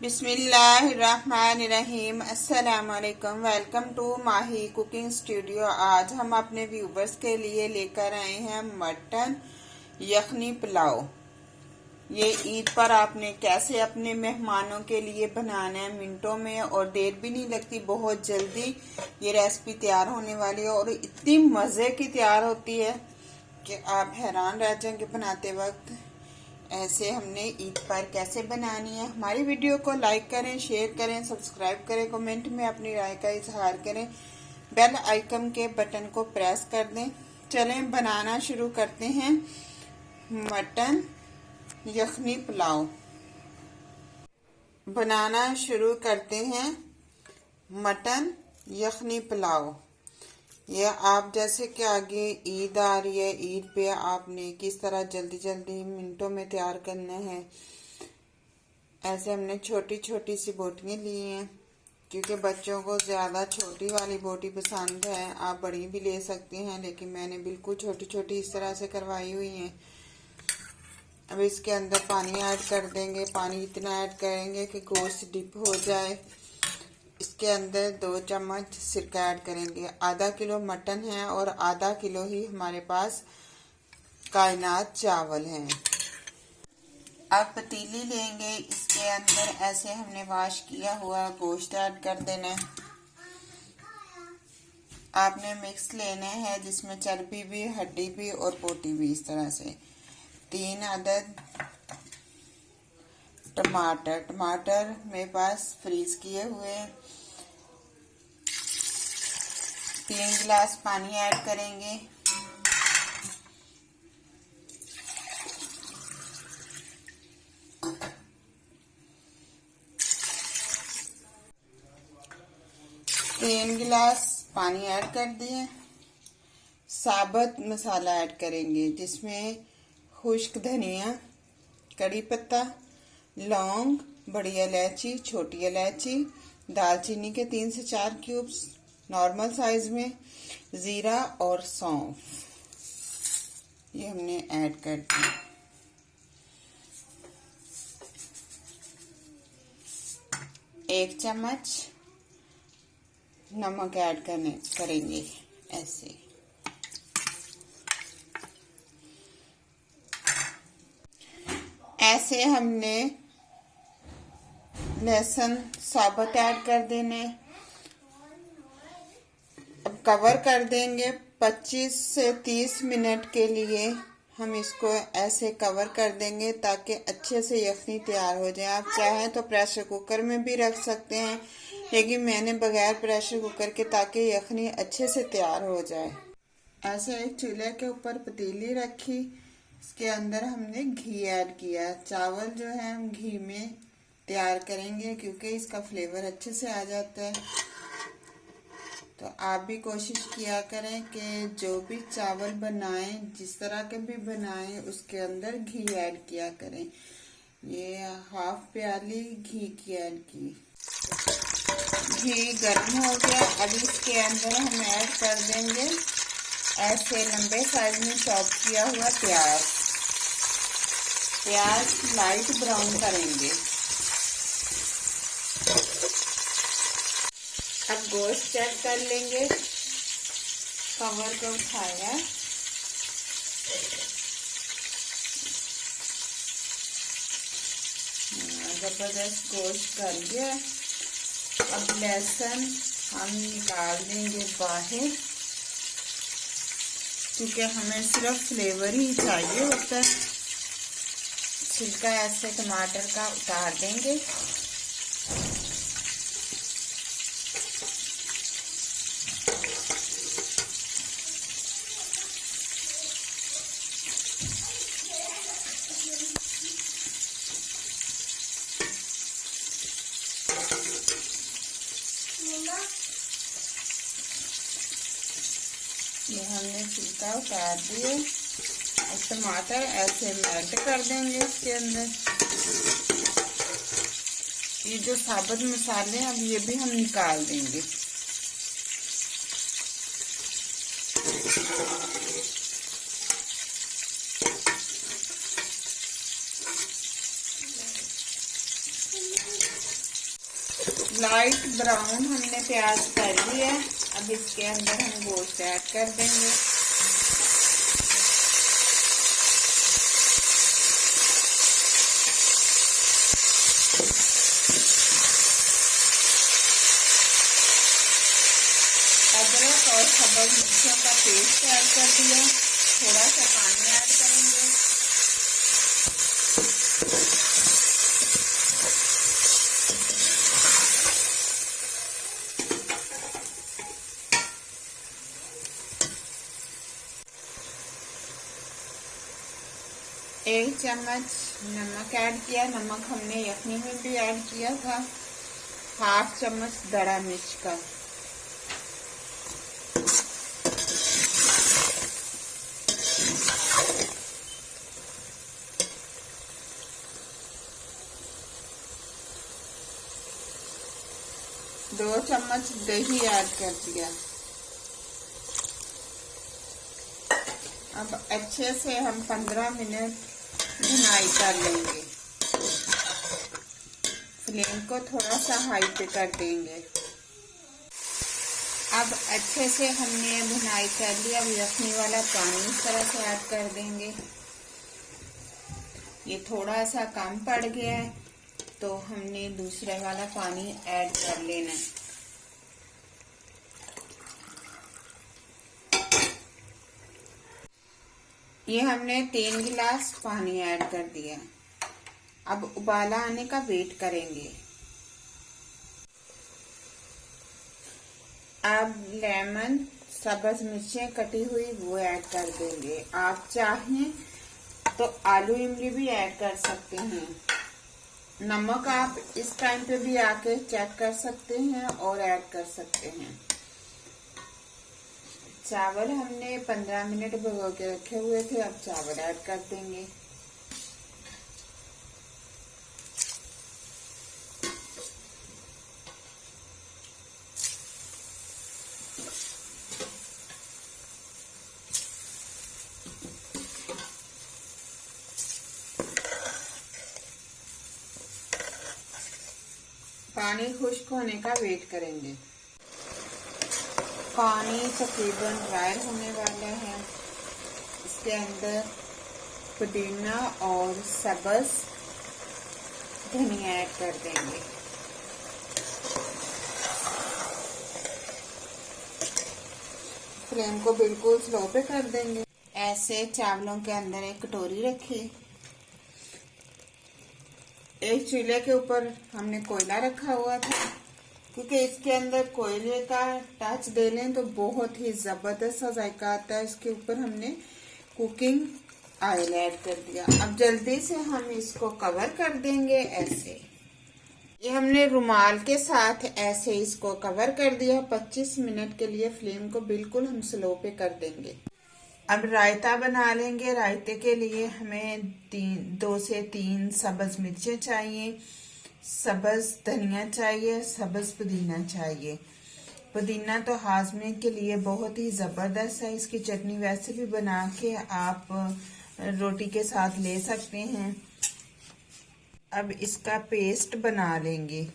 बिस्मिल्लाहिर्रहमानिर्रहीम। अस्सलाम वालेकुम। Welcome to Mahi cooking studio. आज हम अपने व्यूवर्स के लिए लेकर आए हैं मटन यखनी पुलाव। ये ईद पर आपने कैसे अपने मेहमानों के लिए बनाना है, मिनटों में और देर भी नहीं लगती, बहुत जल्दी ये रेसिपी तैयार होने वाली है और इतनी मज़े की तैयार होती है कि आप हैरान रह जाएंगे बनाते वक्त। ऐसे हमने ईद पर कैसे बनानी है। हमारी वीडियो को लाइक करें, शेयर करें, सब्सक्राइब करें, कमेंट में अपनी राय का इजहार करें, बेल आइकन के बटन को प्रेस कर दें। चलें बनाना शुरू करते हैं मटन यखनी पुलाव। बनाना शुरू करते हैं मटन यखनी पुलाव। ये आप जैसे कि आगे ईद आ रही है, ईद पे आपने किस तरह जल्दी जल्दी मिनटों में तैयार करना है। ऐसे हमने छोटी छोटी सी बोटियाँ ली हैं क्योंकि बच्चों को ज़्यादा छोटी वाली बोटी पसंद है। आप बड़ी भी ले सकते हैं, लेकिन मैंने बिल्कुल छोटी छोटी इस तरह से करवाई हुई हैं। अब इसके अंदर पानी ऐड कर देंगे। पानी इतना ऐड करेंगे कि गोश्त डिप हो जाए। इसके अंदर 2 चम्मच सिरका ऐड करेंगे। आधा किलो मटन है और आधा किलो ही हमारे पास कायनात चावल हैं। अब पतीली लेंगे, इसके अंदर ऐसे हमने वॉश किया हुआ गोश्त ऐड कर देना है। आपने मिक्स लेना है जिसमें चर्बी भी, हड्डी भी और बोटी भी। इस तरह से 3 अदद टमाटर मेरे पास फ्रीज किए हुए हैं। 3 गिलास पानी ऐड करेंगे। तीन गिलास पानी ऐड कर दिए। साबुत मसाला ऐड करेंगे जिसमें खुश्क धनिया, कड़ी पत्ता, लौंग, बड़ी इलायची, छोटी इलायची, दालचीनी के 3 से 4 क्यूब्स नॉर्मल साइज में, जीरा और सौंफ ये हमने ऐड कर दिया। एक चम्मच नमक ऐड करेंगे ऐसे। ऐसे हमने लहसुन साबुत ऐड कर देने। अब कवर कर देंगे 25 से 30 मिनट के लिए। हम इसको ऐसे कवर कर देंगे ताकि अच्छे से यखनी तैयार हो जाए। आप चाहें तो प्रेशर कुकर में भी रख सकते हैं, लेकिन मैंने बगैर प्रेशर कुकर के, ताकि यखनी अच्छे से तैयार हो जाए। ऐसे एक चूल्हे के ऊपर पतीली रखी, इसके अंदर हमने घी ऐड किया। चावल जो है हम घी में तैयार करेंगे क्योंकि इसका फ्लेवर अच्छे से आ जाता है। तो आप भी कोशिश किया करें कि जो भी चावल बनाएं, जिस तरह के भी बनाएं, उसके अंदर घी ऐड किया करें। ये हाफ प्याली घी की ऐड की। घी गर्म हो गया। अब इसके अंदर हम ऐड कर देंगे ऐसे लंबे साइज में चॉप किया हुआ प्याज। प्याज लाइट ब्राउन करेंगे। अब गोश्त चेक कर लेंगे। कवर को उठाया, जबरदस्त गोश्त गल गया। अब लहसुन हम निकाल देंगे बाहर क्योंकि हमें सिर्फ फ्लेवर ही चाहिए होता है। छिलका ऐसे टमाटर का उतार देंगे। ये हमने छिलका उतार दिए। और टमाटर ऐसे मेल्ट कर देंगे इसके अंदर। ये जो साबुत मसाले हैं अब ये भी हम निकाल देंगे। लाइट ब्राउन हमने प्याज कर लिया है। अब इसके अंदर हम गोश्त ऐड कर देंगे। अदरक और सब्ज मिर्चों का पेस्ट ऐड कर दिया। थोड़ा सा पानी ऐड करेंगे। एक चम्मच नमक ऐड किया। नमक हमने यखनी में भी ऐड किया था। हाफ चम्मच दड़ा मिर्च का। दो चम्मच दही ऐड कर दिया। अब अच्छे से हम 15 मिनट भुनाई कर लेंगे। फ्लेम को थोड़ा सा हाई पे कर देंगे। अब अच्छे से हमने भुनाई कर लिया। अब यखनी वाला पानी इस तरह से ऐड कर देंगे। ये थोड़ा सा कम पड़ गया है तो हमने दूसरे वाला पानी ऐड कर लेना है। ये हमने 3 गिलास पानी ऐड कर दिया। अब उबाला आने का वेट करेंगे। अब लेमन, सब्ज मिर्चें कटी हुई वो ऐड कर देंगे। आप चाहें तो आलू इमली भी ऐड कर सकते हैं। नमक आप इस टाइम पे भी आके चेक कर सकते हैं और ऐड कर सकते हैं। चावल हमने 15 मिनट भिगो के रखे हुए थे। अब चावल ऐड कर देंगे। पानी खुश्क होने का वेट करेंगे। पानी तकरीबन ड्राई होने वाला है। इसके अंदर पुदीना और सब्ज धनिया ऐड कर देंगे। फ्लेम को बिल्कुल स्लो पे कर देंगे। ऐसे चावलों के अंदर एक कटोरी रखी। एक चूल्हे के ऊपर हमने कोयला रखा हुआ था, क्योंकि इसके अंदर कोयले का टच दे लें तो बहुत ही जबरदस्त सा जायका आता है। इसके ऊपर हमने कुकिंग ऑयल ऐड कर दिया। अब जल्दी से हम इसको कवर कर देंगे। ऐसे ये हमने रुमाल के साथ ऐसे इसको कवर कर दिया। 25 मिनट के लिए फ्लेम को बिल्कुल हम स्लो पे कर देंगे। अब रायता बना लेंगे। रायते के लिए हमें 2 से 3 सब्ज मिर्चें चाहिए, सब्ज धनिया चाहिए, सब्ज पुदीना चाहिए। पुदीना तो हाजमे के लिए बहुत ही जबरदस्त है। इसकी चटनी वैसे भी बना के आप रोटी के साथ ले सकते हैं। अब इसका पेस्ट बना लेंगे।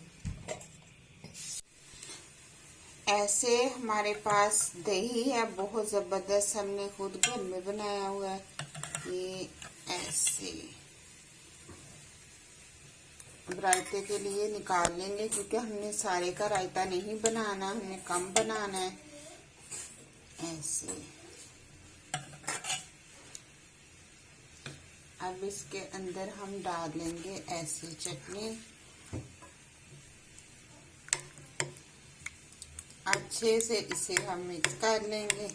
ऐसे हमारे पास दही है, बहुत जबरदस्त, हमने खुद घर में बनाया हुआ है। ये ऐसे रायते के लिए निकाल लेंगे, क्योंकि हमने सारे का रायता नहीं बनाना, हमने कम बनाना है। ऐसे अब इसके अंदर हम डाल लेंगे ऐसी चटनी। अच्छे से इसे हम मिक्स कर लेंगे।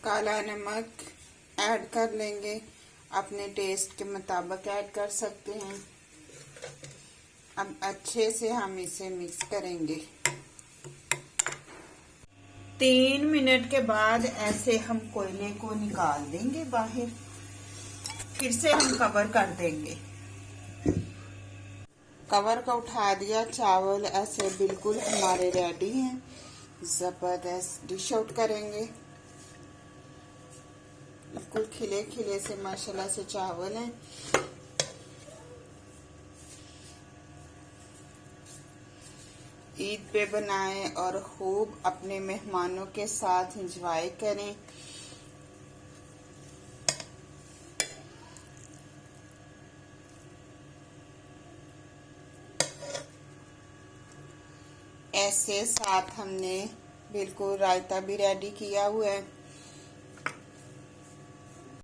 काला नमक ऐड कर लेंगे, अपने टेस्ट के मुताबिक ऐड कर सकते हैं। अब अच्छे से हम इसे मिक्स करेंगे। 3 मिनट के बाद ऐसे हम कोयले को निकाल देंगे बाहर। फिर से हम कवर कर देंगे। कवर का उठा दिया, चावल ऐसे बिल्कुल हमारे रेडी हैं। जबरदस्त डिश आउट करेंगे। बिल्कुल खिले खिले से माशाल्लाह से चावल हैं। ईद पे बनाएं और खूब अपने मेहमानों के साथ एंजॉय करें। ऐसे साथ हमने बिल्कुल रायता भी रेडी किया हुआ है।